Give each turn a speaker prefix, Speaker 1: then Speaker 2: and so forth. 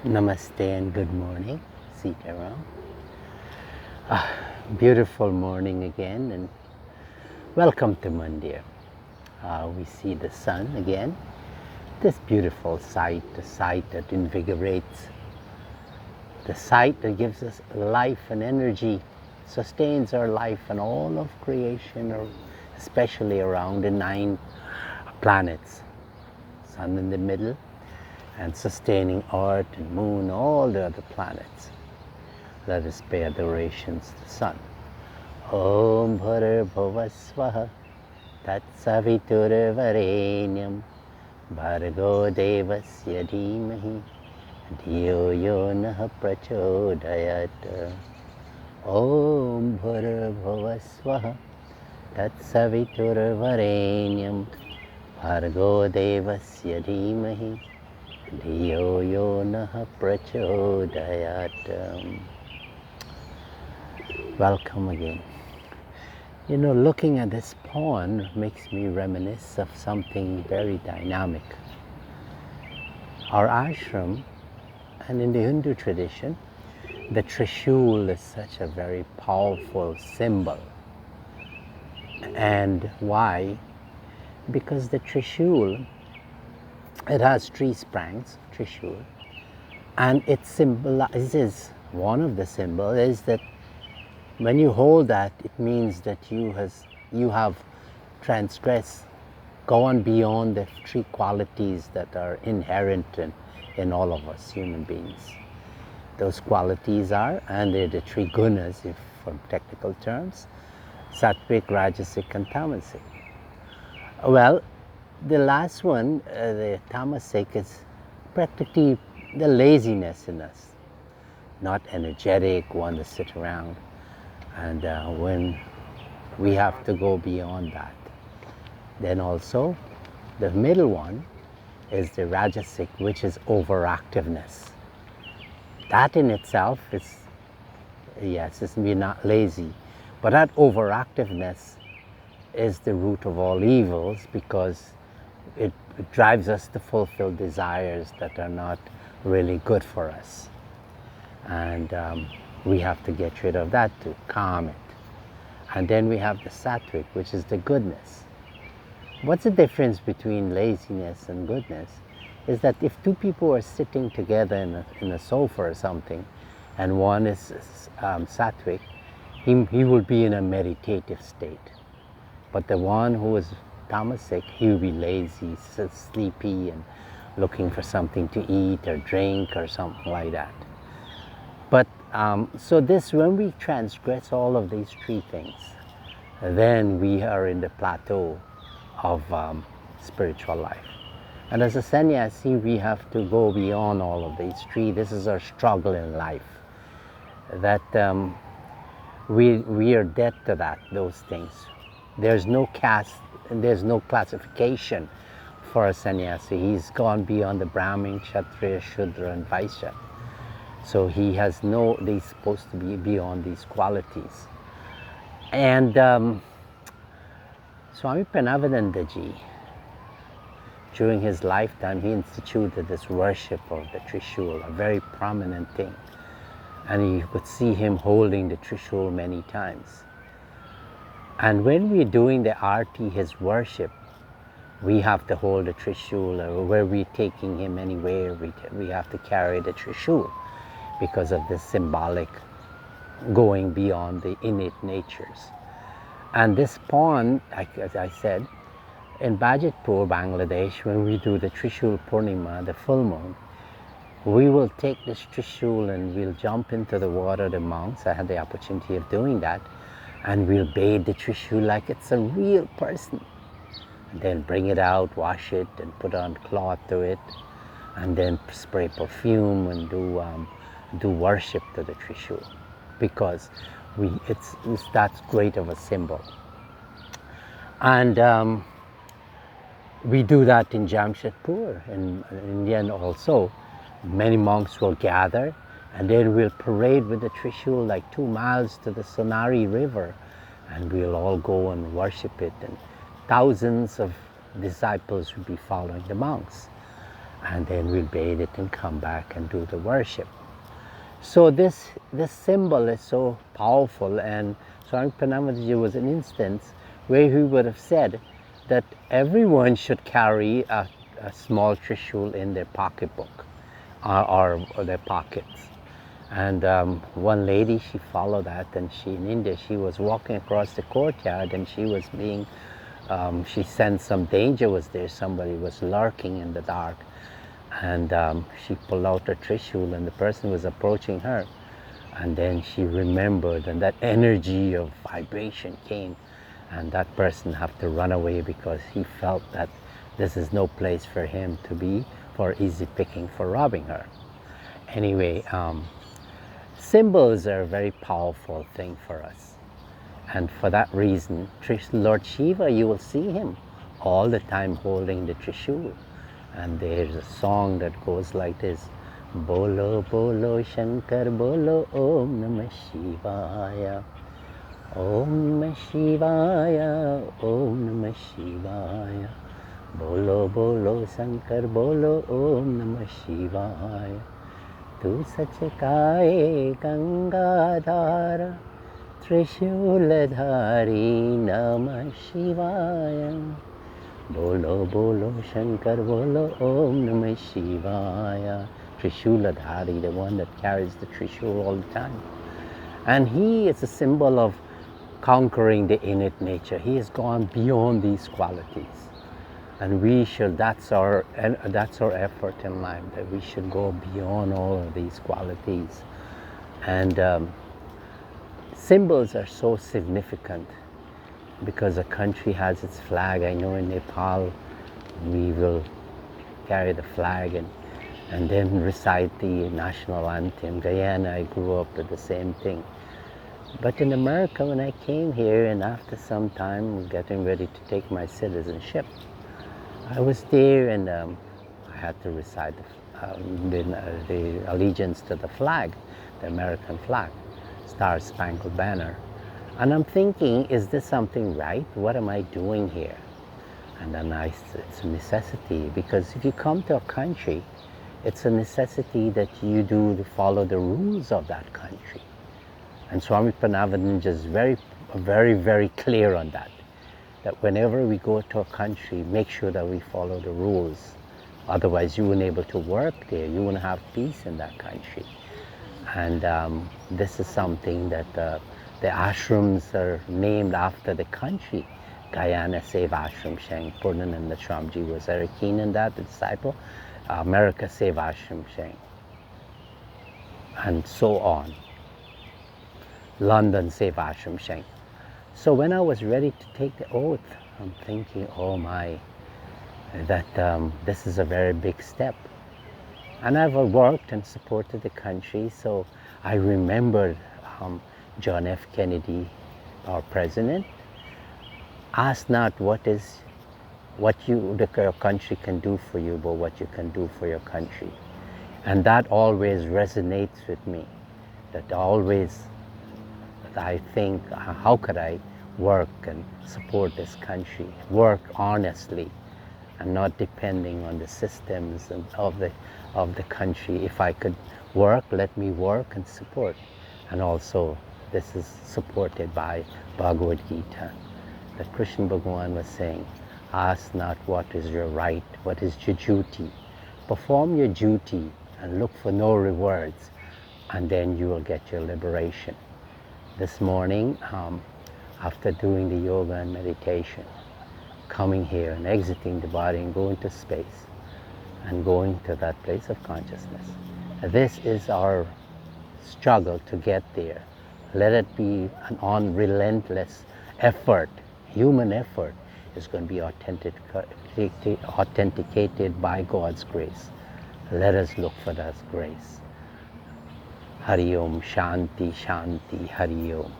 Speaker 1: Namaste and good morning, Sitaram. Beautiful morning again, and welcome to Mandir. We see the sun again. This beautiful sight, the sight that invigorates, the sight that gives us life and energy, sustains our life and all of creation, or especially around the 9 planets. Sun in the middle, and sustaining Earth and Moon, all the other planets. Let us pay adorations to the sun. Om Bhurabhuvasvaha Tat Saviturvarenyam Bhargo Devasya Dhimahi Dhiyo Yo Nah Prachodayat. Om Bhurabhuvasvaha Tat Saviturvarenyam Bhargo Devasya Dhimahi Dhiyo Yo Nah Prachodayat. Welcome again. You know, looking at this pond makes me reminisce of something very dynamic. Our ashram, and in the Hindu tradition, the Trishul is such a very powerful symbol. And why? Because the Trishul, it has 3 sprangs, Trishul, and it symbolizes, one of the symbols is that when you hold that, it means that you have transgressed, gone beyond the 3 qualities that are inherent in all of us human beings. Those qualities are, and they're the 3 gunas, if from technical terms, sattvic, rajasic, and tamasic. Well, the last one, the tamasic, is practically the laziness in us, not energetic, want to sit around. And when we have to go beyond that. Then also, the middle one is the rajasic, which is overactiveness. That in itself is, yes, we're not lazy, but that overactiveness is the root of all evils, because it drives us to fulfill desires that are not really good for us. And we have to get rid of that to calm it. And then we have the sattvic, which is the goodness. What's the difference between laziness and goodness? Is that if 2 people are sitting together in a sofa or something, and one is sattvic, he will be in a meditative state. But the one who is tamasic, he will be lazy, sleepy, and looking for something to eat or drink or something like that. But so this, when we transgress all of these 3 things, then we are in the plateau of spiritual life. And as a sannyasi, we have to go beyond all of these 3. This is our struggle in life. That we are dead to those things. There's no caste, and there's no classification for a sannyasi. He's gone beyond the Brahmin, Kshatriya, Shudra, and Vaishya. So he has he's supposed to be beyond these qualities. And Swami Parameshananda, during his lifetime, he instituted this worship of the Trishul, a very prominent thing. And you could see him holding the Trishul many times. And when we're doing the arti, his worship, we have to hold the Trishul, or where we're taking him anywhere, we have to carry the Trishul, because of this symbolic going beyond the innate natures. And this pond, as I said, in Bajatpur, Bangladesh, when we do the Trishul Purnima, the full moon, we will take this Trishul and we'll jump into the water, the monks. I had the opportunity of doing that. And we'll bathe the Trishul like it's a real person. And then bring it out, wash it, and put on cloth to it. And then spray perfume and do worship to the Trishul, because it's that great of a symbol. And we do that in Jamshedpur, in India also. Many monks will gather, and then we'll parade with the Trishul like 2 miles to the Sonari River, and we'll all go and worship it, and thousands of disciples will be following the monks. and then we'll bathe it and come back and do the worship. So this symbol is so powerful, and Swami Parameshananda was an instance where he would have said that everyone should carry a small trishul in their pocketbook or their pockets. And one lady, she followed that, and in India, she was walking across the courtyard, and she was being, she sensed some danger was there, somebody was lurking in the dark. And she pulled out her trishul, and the person was approaching her. And then she remembered, and that energy of vibration came, and that person had to run away because he felt that this is no place for him to be for easy picking, for robbing her. Anyway, symbols are a very powerful thing for us. And for that reason, Lord Shiva, you will see him all the time holding the trishul. And there's a song that goes like this: Bolo Bolo Shankar Bolo Om Namah Shivaya, Om Namah Shivaya, Om Namah Shivaya, Bolo Bolo Shankar Bolo Om Namah Shivaya, Tu Sachakaye Gangadhara Trishuladhari Namah Shivaya, Bolo Bolo Shankar Bolo Om Namah Shivaya. Trishuladhari, the one that carries the trishul all the time. And he is a symbol of conquering the innate nature. He has gone beyond these qualities. And we should, that's our effort in life, that we should go beyond all of these qualities. And symbols are so significant, because a country has its flag. I know in Nepal we will carry the flag and then recite the national anthem. Guyana, I grew up with the same thing. But in America, when I came here, and after some time getting ready to take my citizenship, I was there, and I had to recite the allegiance to the flag, the American flag, Star Spangled Banner. And I'm thinking, is this something right? What am I doing here? And then it's a necessity, because if you come to a country, it's a necessity that you do to follow the rules of that country. And Swami Parameshananda is very, very clear on that. That whenever we go to a country, make sure that we follow the rules. Otherwise, you won't be able to work there. You won't have peace in that country. And this is something that the ashrams are named after the country. Guyana SEVASHRAM Sheng, Purnananda Swamiji was very keen in that, the disciple. America SEVASHRAM Sheng, and so on. London SEVASHRAM Sheng. So when I was ready to take the oath, I'm thinking, oh my, that this is a very big step. And I've worked and supported the country, so I remembered John F. Kennedy, our president, ask not what your country can do for you, but what you can do for your country. And that always resonates with me. That I think, how could I work and support this country, work honestly, and not depending on the systems of the country. If I could work, let me work and support. And also, this is supported by Bhagavad Gita, that Krishna Bhagavan was saying, ask not what is your right, what is your duty. Perform your duty and look for no rewards, and then you will get your liberation. This morning, after doing the yoga and meditation, coming here and exiting the body and going to space and going to that place of consciousness. This is our struggle to get there. Let it be an unrelentless effort. Human effort is going to be authenticated by God's grace. Let us look for that grace. Hari Om, Shanti, Shanti, Hari Om.